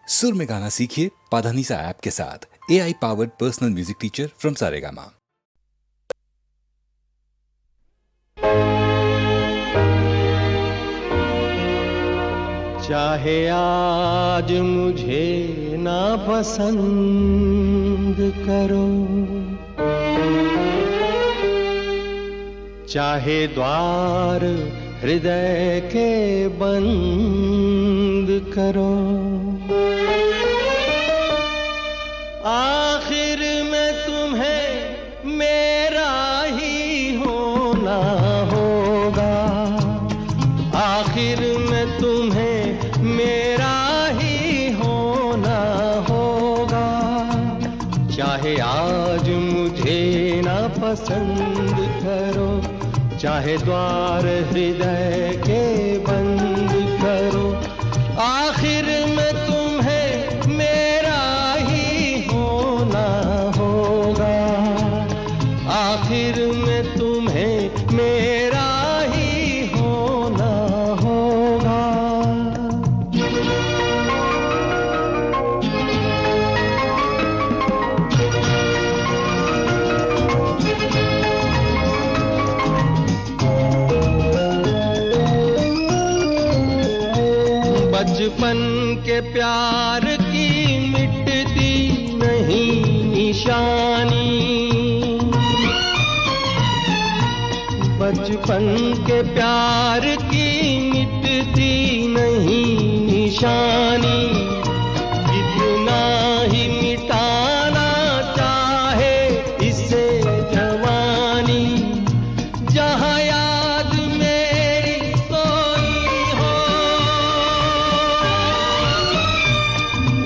सुर में गाना सीखिए पाधानीसा ऐप के साथ। AI powered personal music teacher from Saregama. चाहे आज मुझे ना पसंद करो, चाहे द्वार हृदय के बंद करो, आखिर में तुम्हें मेरा ही होना होगा, आखिर में तुम्हें मेरा ही होना होगा। चाहे आज मुझे ना पसंद करो, चाहे द्वार हृदय के बंद करो, आखिर में तुम्हें मेरा ही होना होगा, आखिर में तुम्हें मेरा ही होना होगा। बचपन के प्यार की मिटती नहीं निशानी, बचपन के प्यार की मिटती नहीं निशानी, कितना ही मिटाना चाहे इसे जवानी, जहाँ याद मेरी सोई हो,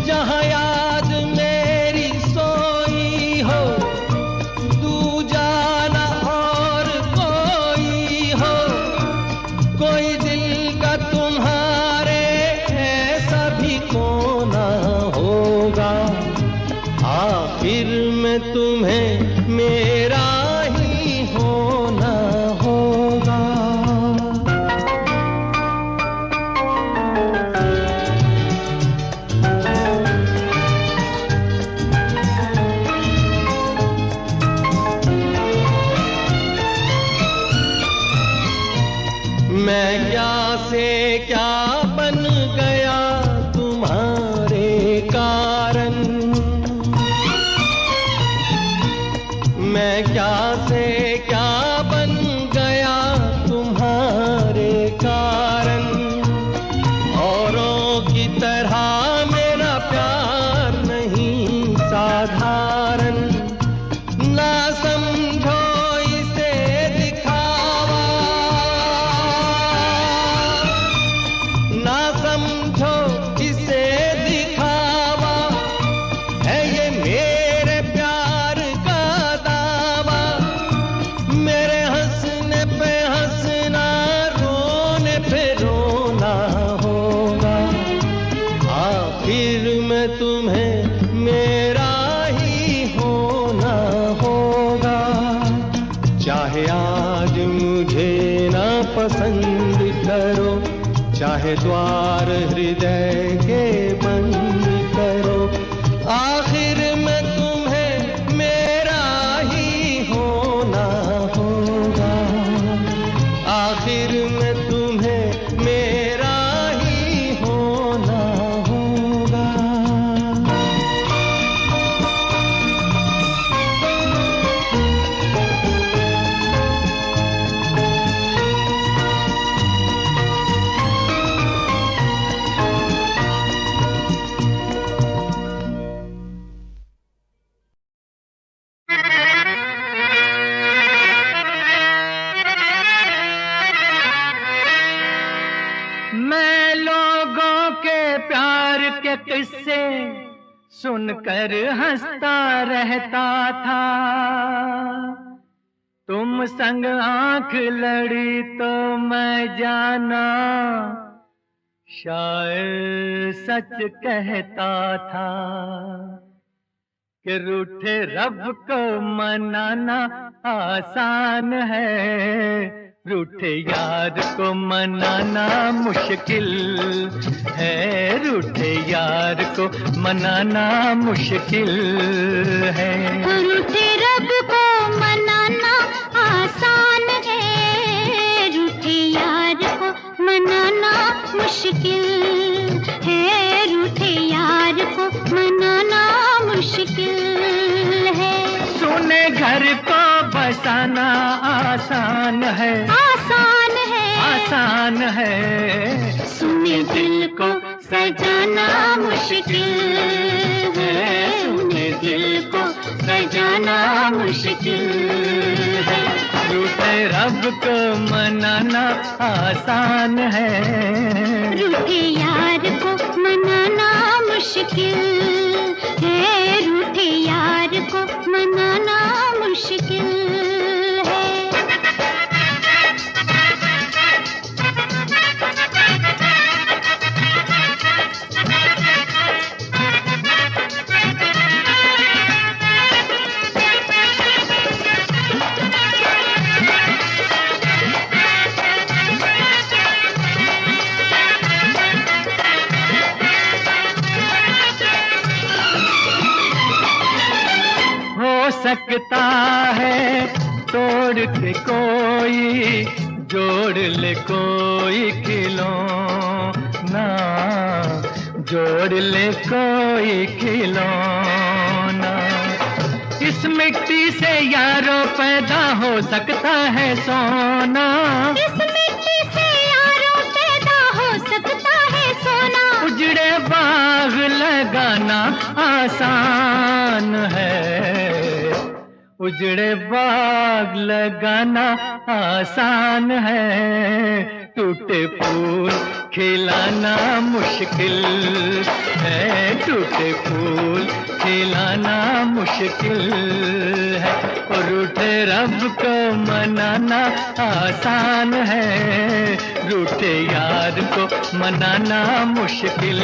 जहाँ याद मेरी सोई हो, तू जाना और कोई हो, कोई दिल का तुम्हारे ऐसा भी कोना होगा, आखिर में तुम्हें मेरा ही होना होगा। मैं क्या से क्या बन गया तुम्हारे कारण, मैं क्या से क्या बन गया तुम्हारे कारण, औरों की तरह मेरा प्यार नहीं साधारण, ना समझो इसे दिखावा, ना समझो इसे दिखावा, है ये मेरे प्यार का दावा, मेरे हंसने पे हंसना, रोने पे रोना होगा, आखिर में तुम्हें मेरा ही होना होगा। चाहे आज मुझे ना पसंद करो, चाहे द्वार हृदय के बंद करो, आखिर में तुम्हें मेरा ही होना होगा, आखिर में तुम्हें मेरा ही होना होगा। मैं लोगों के प्यार के किस्से सुनकर हंसता रहता था, तुम संग आंख लड़ी तो मैं जाना शायर सच कहता था, कि रूठे रब को मनाना आसान है, रूठे यार को मनाना मुश्किल है, रूठे यार को मनाना मुश्किल है। रूठे रब को मनाना आसान है, रूठे यार को मनाना मुश्किल है, रूठे यार को मनाना मुश्किल है। सुने घर को बसाना आसान है, आसान है, आसान है, सुने दिल को सजाना मुश्किल है, सुने दिल को सजाना मुश्किल है। रूठे रब को मनाना आसान है, रूठे यार को मनाना मुश्किल है, रूठे यार को मनाना मुश्किल है। सकता है तोड़ के कोई, जोड़ ले कोई खिलौना, जोड़ ले कोई खिलौना। इस मिट्टी से यारों पैदा हो सकता है सोना, इस मिट्टी से यारों पैदा हो सकता है सोना। उजड़े बाग लगाना आसान है, उजड़े बाग लगाना आसान है, टूटे फूल खिलाना मुश्किल है, टूटे फूल खिलाना मुश्किल है। और रूठे रब को मनाना आसान है, रूठे यार को मनाना मुश्किल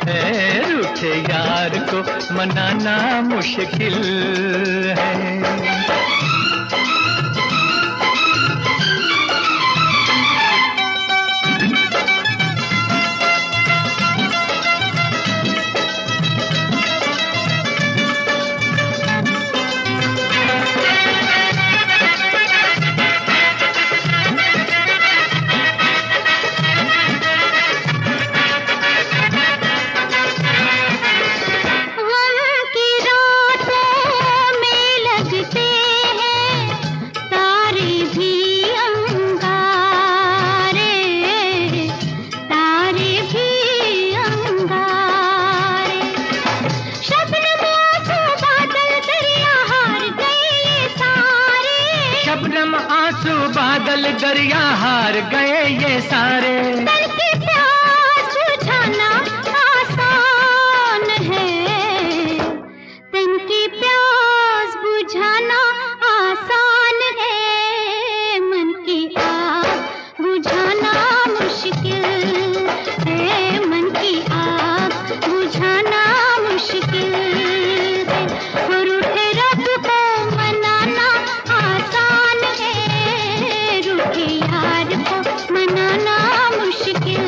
है, रूठे यार को मनाना मुश्किल है। आंसू बादल दरिया हार गए ये सारे। दिल की प्यास बुझाना आसान है, दिल की प्यास बुझाना आसान है, मन की आग बुझाना मुश्किल है, मन की आग बुझाना मुश्किल है। रूठे रब को मनाना आसान है, रूठे यार को मनाना मुश्किल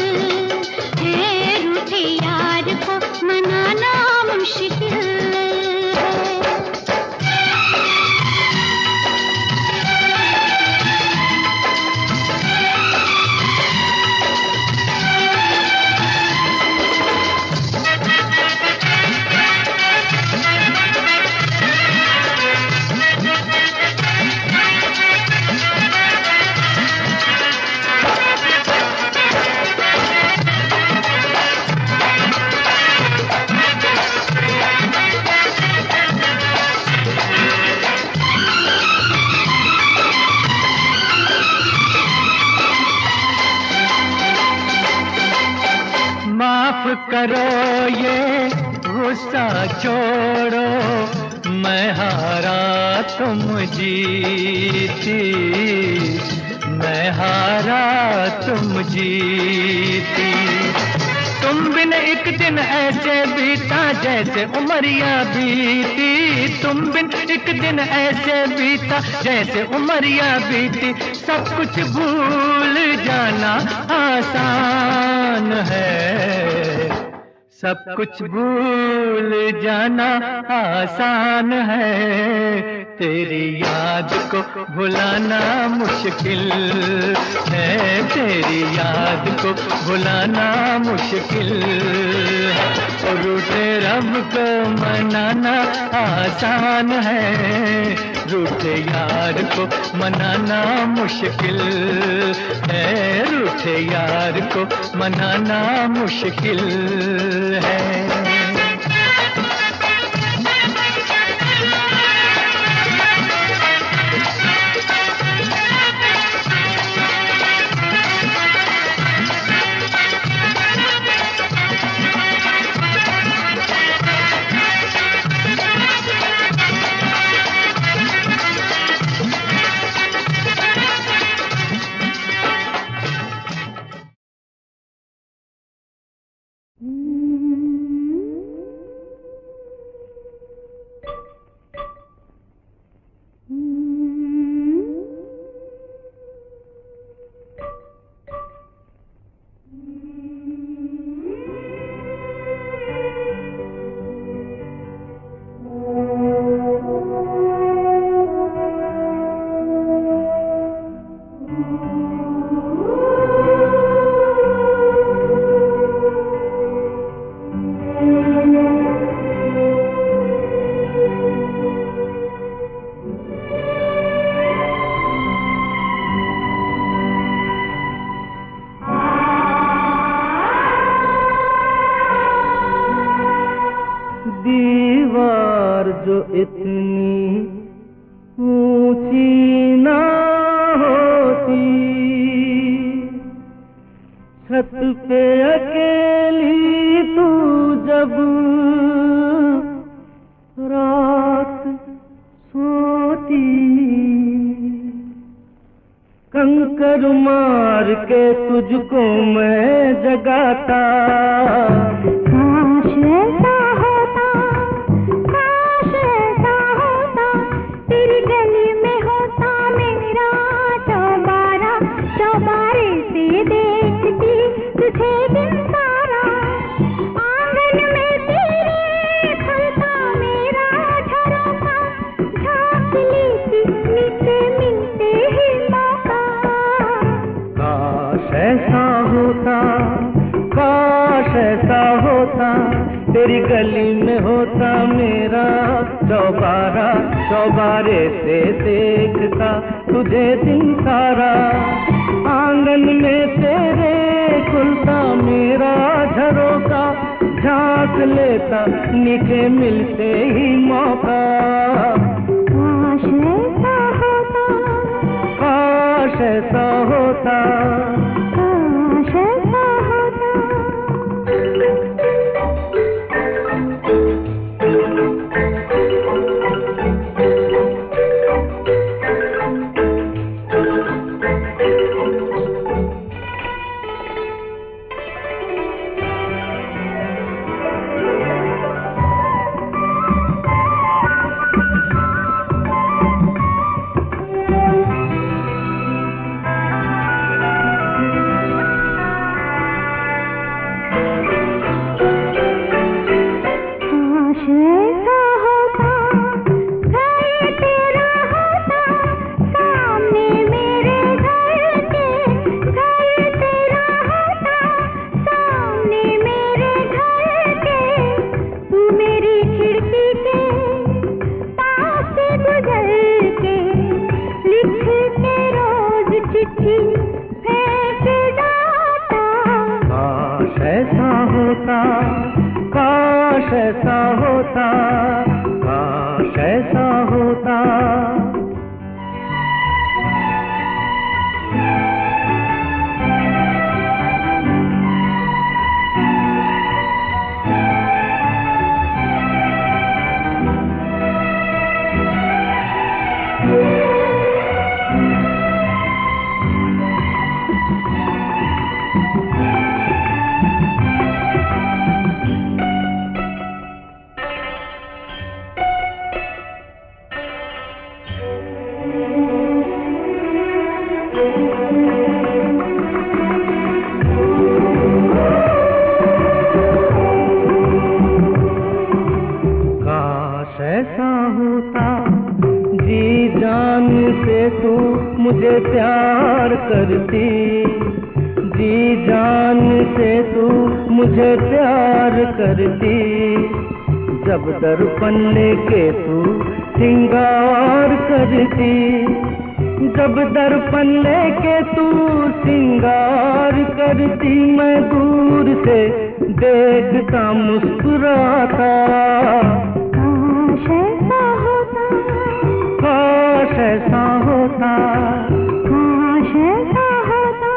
है, रूठे यार को मनाना मुश्किल है। माफ करो ये गुस्सा छोड़ो, मैं हारा तुम जीती, मैं हारा तुम जीती। तुम बिन एक दिन ऐसे बीता जैसे उमरिया बीती, तुम बिन एक दिन ऐसे बीता जैसे उमरिया बीती। सब कुछ भूल जाना आसान है, सब कुछ भूल जाना आसान है, तेरी याद को भुलाना मुश्किल है, तेरी याद को भुलाना मुश्किल है। और रूठे रब को मनाना आसान है, रूठे यार को मनाना मुश्किल है, रूठे यार को मनाना मुश्किल है। दीवार जो इतनी ऊंची ना होती, छत पे अकेली तू जब रात सोती, कंकर मार के तुझको मैं जगाता। काश ऐसा होता, काश ऐसा होता, तेरी गली में होता मेरा चौबारा, चौबारे से देखती तुझे दिन सारा, आंगन में तेरे खुलता मेरा झरोखा, झांक लेती नीचे मिलते ही मौका। काश ऐसा होता, काश ऐसा होता, तेरी गली में होता मेरा चौबारा, चौबारे से देखता तुझे दिन सारा, आंगन में तेरे खुलता मेरा झरोखा, झांक लेता नीचे मिलते ही मौका। काश ऐसा होता, काश ऐसा होता, काश ऐसा होता। काश ऐसा होता, घर तेरा होता, सामने मेरे घर के, घर तेरा होता, सामने मेरे घर के, तू मेरी खिड़की के पास से गुजर के, लिख के रोज चिट्ठी फेंक जाता। काश ऐसा होता, काश ऐसा होता, काश ऐसा होता। मुझे प्यार करती, जी जान से तू मुझे प्यार करती। जब दर्पण लेके तू सिंगार करती, जब दर्पण लेके तू सिंगार करती, मैं दूर से देखता मुस्कुराता। काश ऐसा होता, काश ऐसा होता, काश ऐसा होता।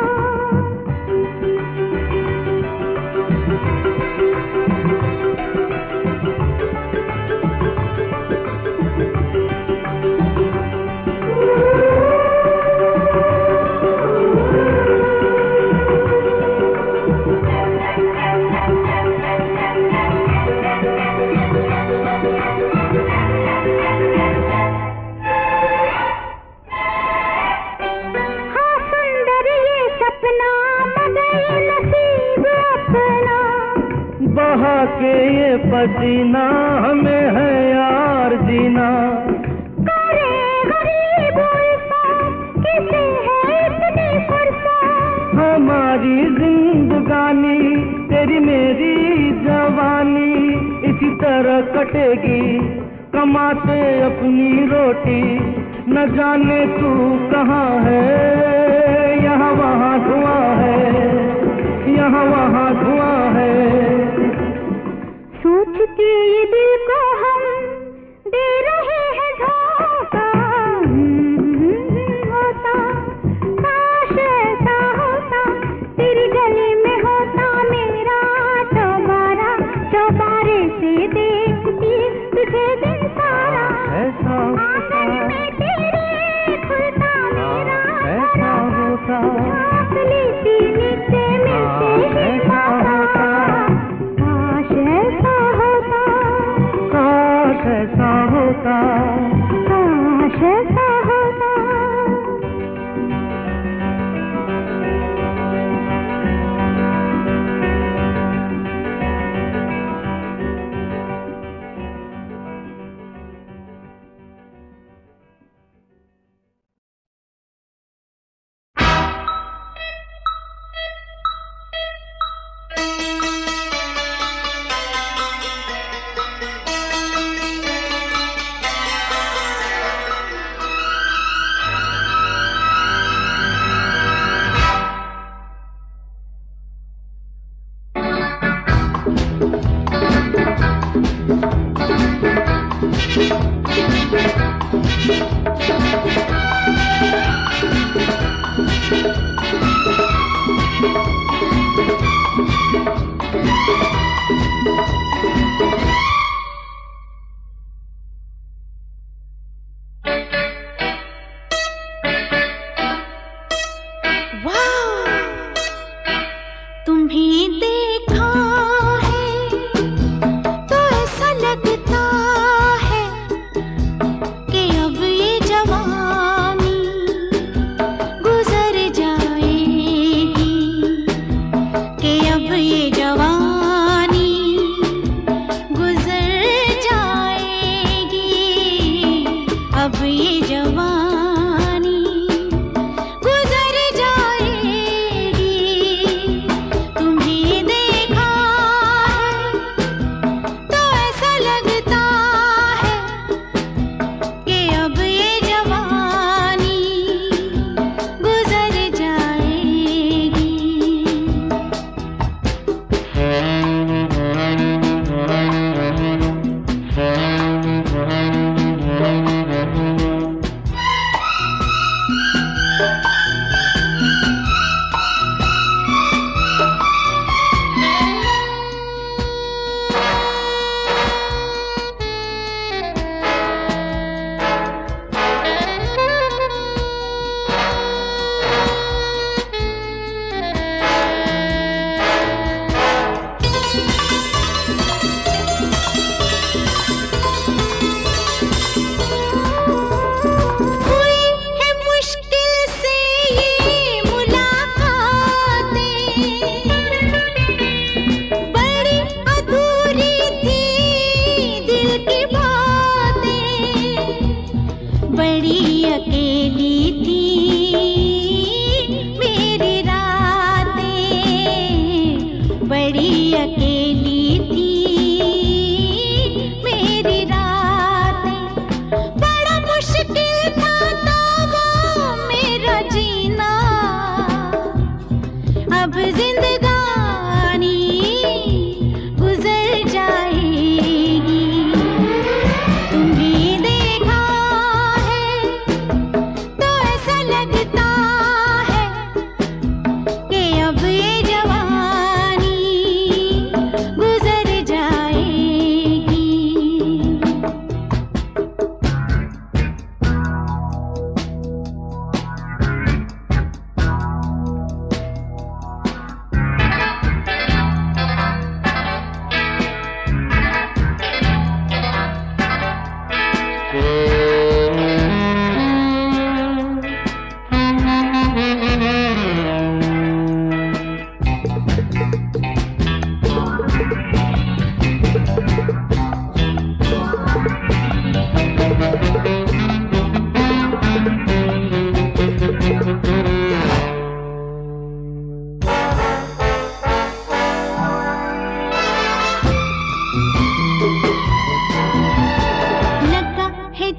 बहा के ये पसीना हमें है यार जीना। करे गरीब किसे है इतनी फुर्सत, हमारी जिंदगानी तेरी मेरी जवानी इसी तरह कटेगी, कमाते अपनी रोटी। न जाने तू कहाँ है, यहाँ वहाँ धुआं है, यहाँ वहाँ धुआं है। सोचती ये दिल को हम दे रहे हैं धोखा। होता काश ऐसा होता, तेरी गली में होता मेरा चौबारा, चौबारे से देखती तुझे दिन सारा। ऐसा होता, आंगन में तेरे खुलता मेरा ऐसा होता, झाँक लेती नीचे मिलते ही मौका। काश ऐसा होता, काश ऐसा होता, काश ऐसा होता।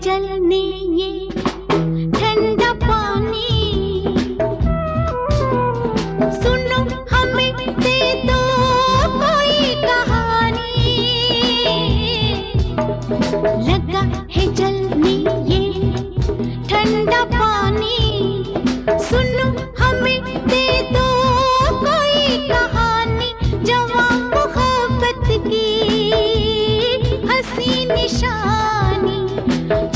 जलने ये ठंडा पानी, सुनो हमें दे दो कोई कहानी। लगा है जलने ये ठंडा पानी, सुनो हमें दे दो कोई कहानी। जवां मोहब्बत की हंसी निशानी,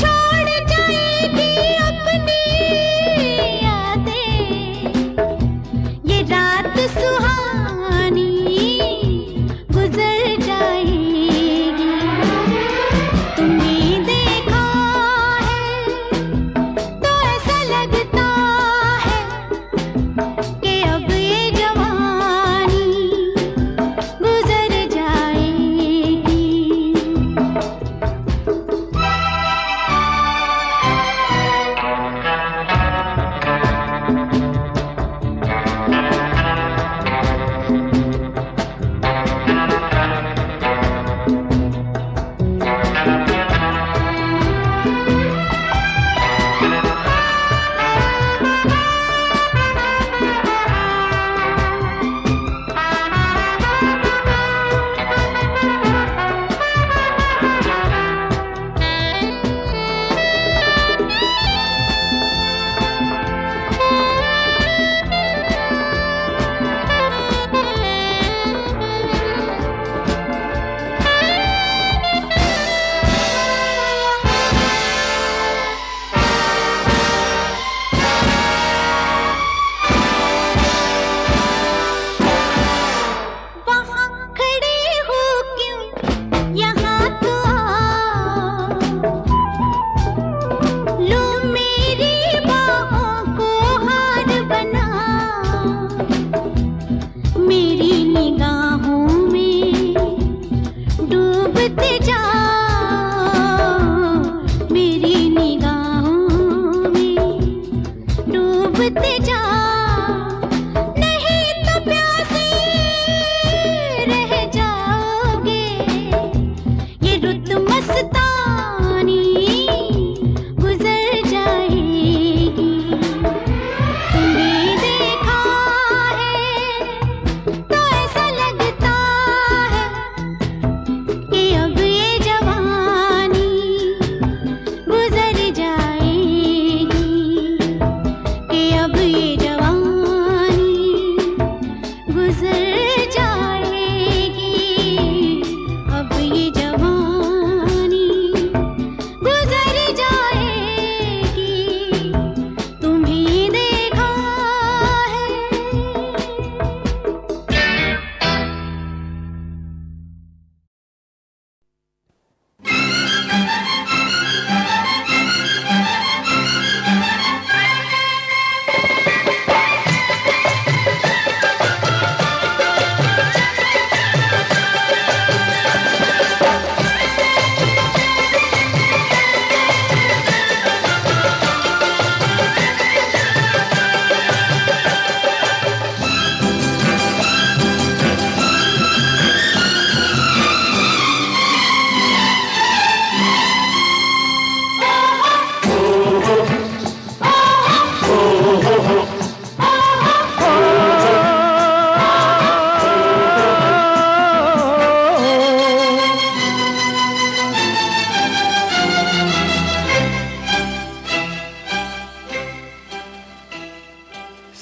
छोड़ जाएगी अपनी यादें ये रात सुहानी, गुजर जाएगी। तुम्हें देखा है तो ऐसा लगता है कि अब ये जवानी गुजर जाएगी। वहाँ खड़े हो क्यों, यहाँ तो आओ, लो मेरी बाहों को हार बनाओ। मेरी निगाहों में डूबते जाओ, मेरी निगाहों में डूबते जाओ। नहीं तो प्यासे रह जाओगे, ये रुत मस्तानी गुजर जाएगी। तुम्हें देखा है तो ऐसा लगता है कि अब ये जवानी गुजर जाएगी, कि अब ये जवानी गुजर जाएगी, अब ये जवानी गुजर जाएगी। तुम्हें देखा है।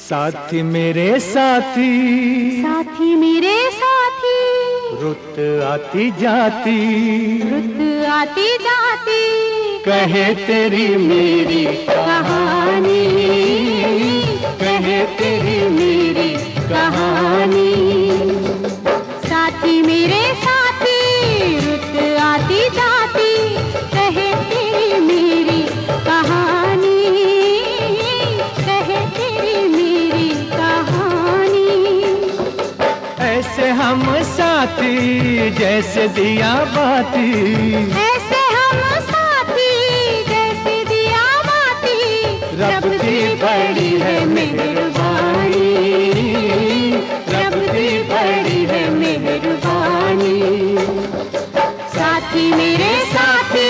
साथी मेरे साथी, साथी मेरे साथी, रुत आती जाती, रुत आती जाती, कहे तेरी मेरी कहानी, कहे तेरी मेरी कहानी। साथी मेरे साथी, रुत आती जाती, कहे तेरी मेरी कहानी, कहे तेरी मेरी कहानी। ऐसे हम साथी जैसे दिया बाती, ऐसे हम साथी जैसे दिया बाती, रब की बड़ी है मेहरबानी, रब की बड़ी है मेहरबानी। साथी मेरे साथी,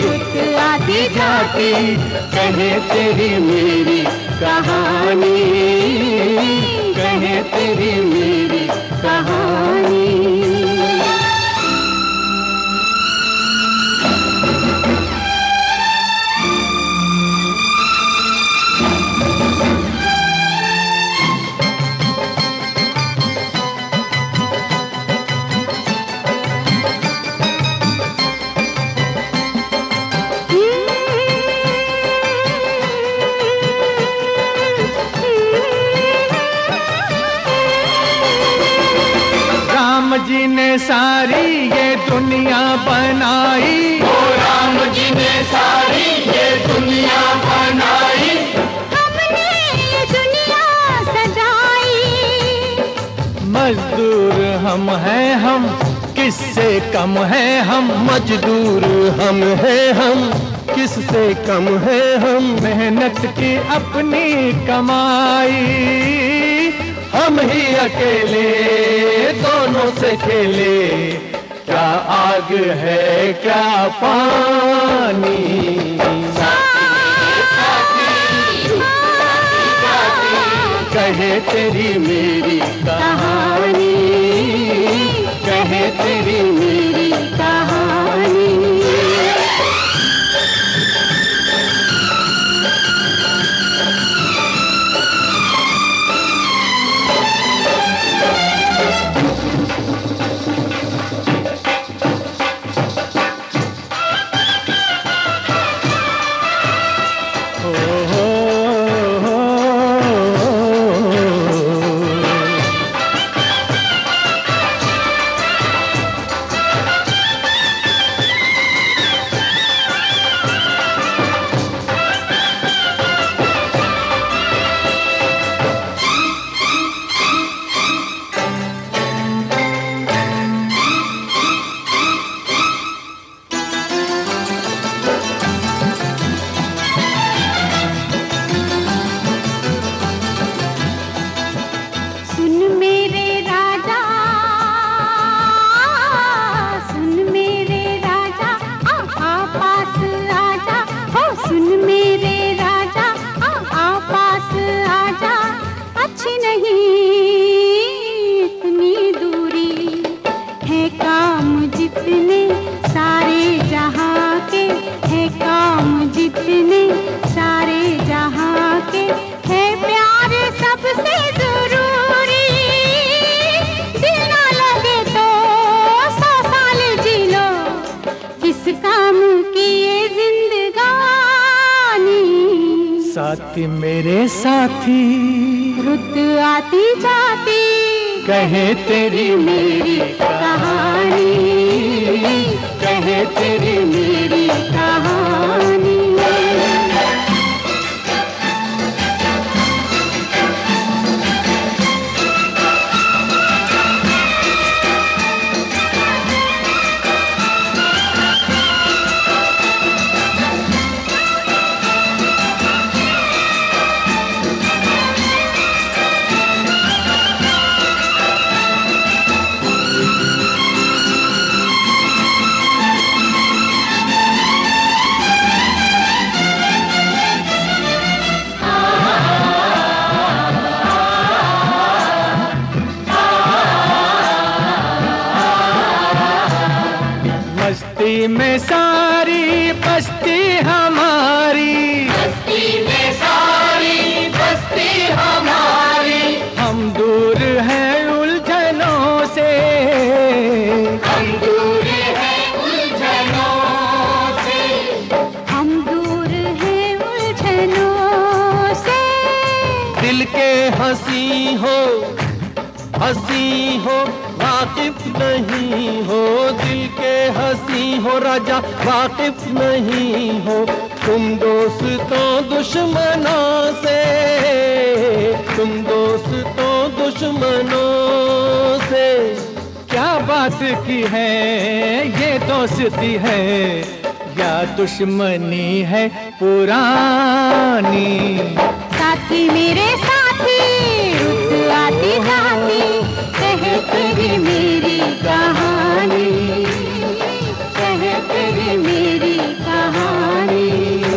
रुत आती जाती, कहे तेरी मेरी कहानी, कहे तेरी मेरी कहानी। राम जी ने सारी ये दुनिया बनाई, ओ राम जी ने सारी ये दुनिया बनाई, हमने ये दुनिया सजाई। मजदूर हम हैं हम, किससे कम है हम, मजदूर हम हैं हम, किससे कम है हम, मेहनत की अपनी कमाई, हम ही अकेले दोनों से खेले, क्या आग है क्या पानी। कहे तेरी मेरी कहानी, कहे तेरी मेरी कहानी। साथी मेरे साथी, रुत आती जाती, कहे तेरी मेरी कहानी, कहे तेरी मेरी कहानी। बस्ती में सारी बस्ती हमारी, बस्ती में सारी बस्ती हमारी, हम दूर हैं उलझनों से, हम दूर हैं उलझनों से, हम दूर हैं उलझनों से। दिल के हंसी हो वाकिफ नहीं हो, दिल के हंसी हो राजा वाकिफ नहीं हो, तुम दोस्तों दुश्मनों से, तुम दोस्तों दुश्मनों से। क्या बात की है ये दोस्ती है या दुश्मनी है पुरानी। साथी मेरे साथी, रुत आती जाती, कहे तेरी मेरी कहानी, कहे तेरी मेरी कहानी।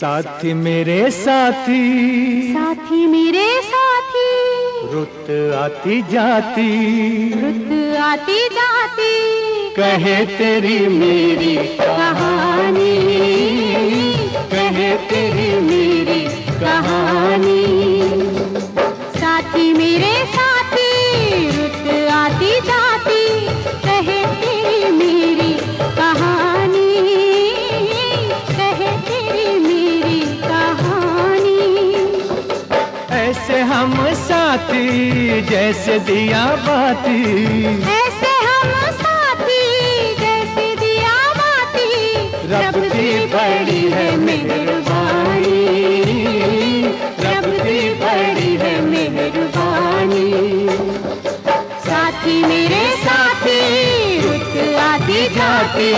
साथी मेरे साथी, साथी मेरे साथी, रुत आती जाती, रुत आती जाती, कहे तेरी मेरी कहानी, कहे तेरी मेरी कहानी। साथी मेरे साथी, रुत आती जाती, कहे तेरी मेरी कहानी, कहे तेरी मेरी कहानी। ऐसे हम साथी जैसे दिया बाती, ऐसे हम साथी जैसे दिया बाती, रब की बड़ी है मेहरबानी, रब की बड़ी है मेहरबानी। साथी मेरे साथी, रुत आती जाती,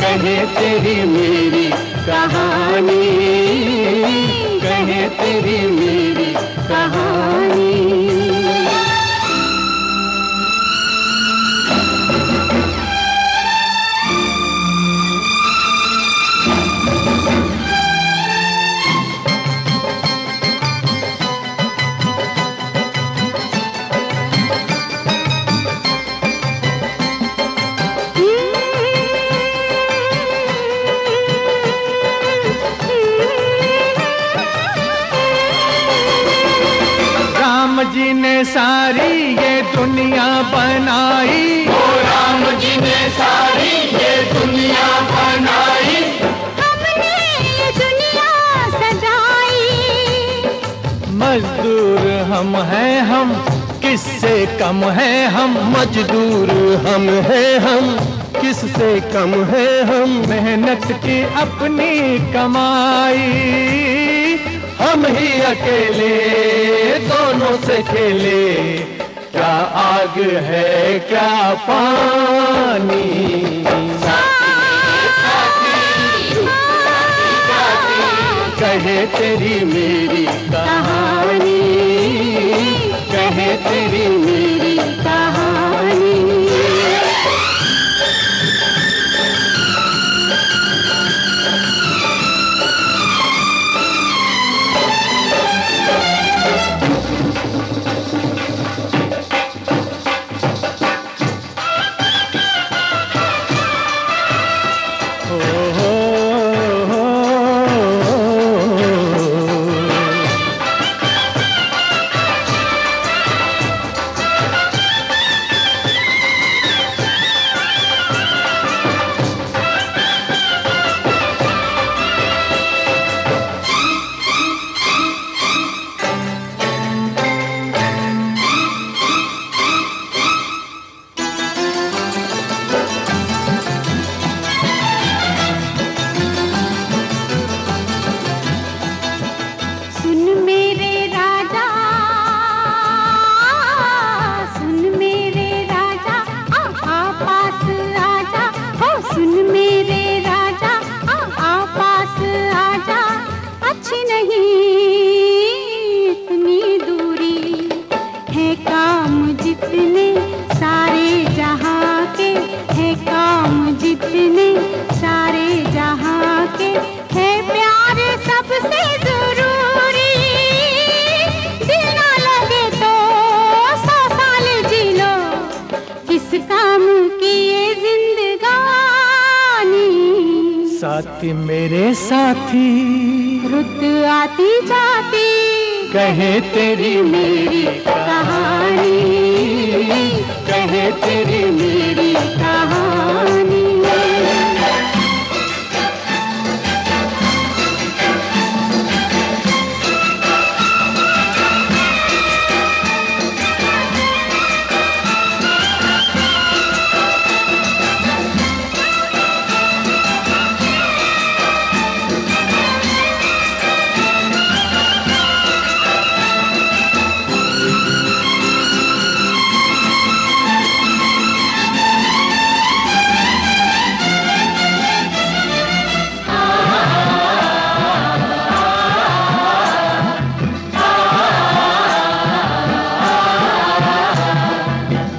कहे तेरी मेरी कहानी, कहे तेरी मेरी कहानी। राम जी ने सारी ये दुनिया बनाई, ओ राम जी ने सारी ये दुनिया बनाई, हमने ये दुनिया सजाई। मजदूर हम हैं हम, किससे कम है हम, मजदूर हम हैं हम, किससे कम है हम, मेहनत की अपनी कमाई, हम ही अकेले दोनों से खेले, क्या आग है क्या पानी। कहे तेरी मेरी कहानी, कहे तेरी मेरी कहानी। सुन मेरे राजा, सुन मेरे राजा, आ पास आजा, हो सुन मेरे राजा, आ पास आजा। अच्छी नहीं इतनी दूरी, है काम जितने सारे जहां के, है काम जितने सारे जहां के, है प्यार सबसे जरूरी। दिल ना लगे तो 100 साल जी लो, किस काम की ये जिंदगानी। साथी मेरे साथी, रुत आती जाती, कहे तेरी मेरी कहानी, कहे तेरी मेरी कहानी।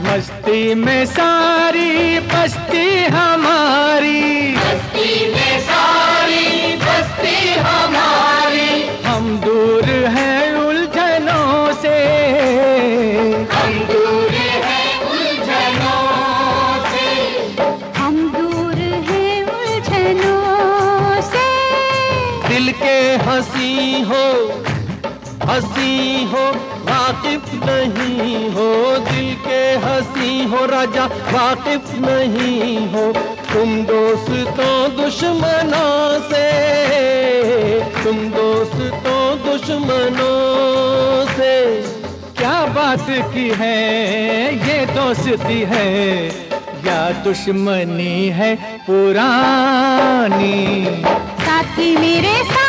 बस्ती में सारी बस्ती हमारी, बस्ती में सारी बस्ती दोस्ती हमारी। हम दूर हैं उलझनों से, हम दूर हैं उलझनों से, हम दूर हैं उलझनों से। दिल के हंसी हो वाकिफ नहीं हो, दिल के हंसी हो राजा वाकिफ नहीं हो। तुम दोस्तों दुश्मनों से, तुम दोस्तों दुश्मनों से। क्या बात की है ये दोस्ती है या दुश्मनी है पुरानी। साथी मेरे साथ